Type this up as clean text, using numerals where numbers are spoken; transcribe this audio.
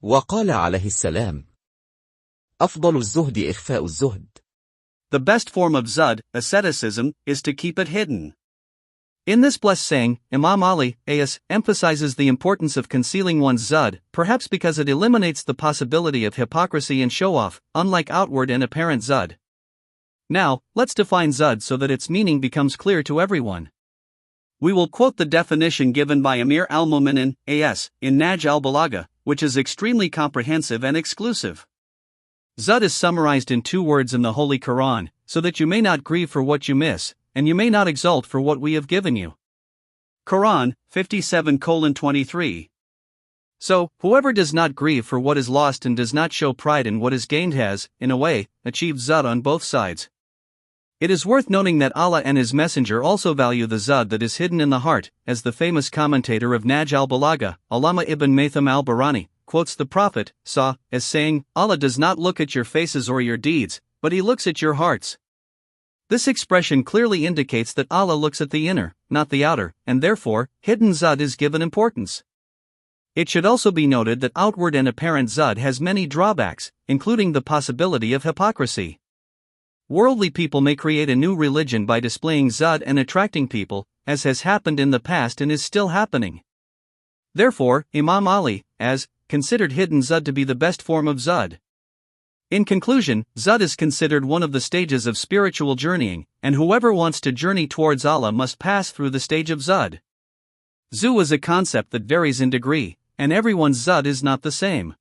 وقال عليه السلام: أفضل الزهد إخفاء الزهد. The best form of Zuhd, asceticism, is to keep it hidden. In this blessed saying, Imam Ali, AS, emphasizes the importance of concealing one's Zuhd, perhaps because it eliminates the possibility of hypocrisy and show-off, unlike outward and apparent Zuhd. Now, let's define Zuhd so that its meaning becomes clear to everyone. We will quote the definition given by Amir al-Mu'minin, AS, in Nehjul Balaghah, which is extremely comprehensive and exclusive. Zuhd is summarized in 2 words in the Holy Quran, so that you may not grieve for what you miss, and you may not exult for what we have given you. Quran, 57:23. So, whoever does not grieve for what is lost and does not show pride in what is gained has, in a way, achieved Zuhd on both sides. It is worth noting that Allah and His Messenger also value the Zuhd that is hidden in the heart, as the famous commentator of Nehjul Balaghah, Allama ibn Maitham al-Barani, quotes the Prophet, as saying, Allah does not look at your faces or your deeds, but He looks at your hearts. This expression clearly indicates that Allah looks at the inner, not the outer, and therefore, hidden Zuhd is given importance. It should also be noted that outward and apparent Zuhd has many drawbacks, including the possibility of hypocrisy. Worldly people may create a new religion by displaying Zuhd and attracting people, as has happened in the past and is still happening. Therefore, Imam Ali, considered hidden Zuhd to be the best form of Zuhd. In conclusion, Zuhd is considered one of the stages of spiritual journeying, and whoever wants to journey towards Allah must pass through the stage of Zuhd. Zuhd is a concept that varies in degree, and everyone's Zuhd is not the same.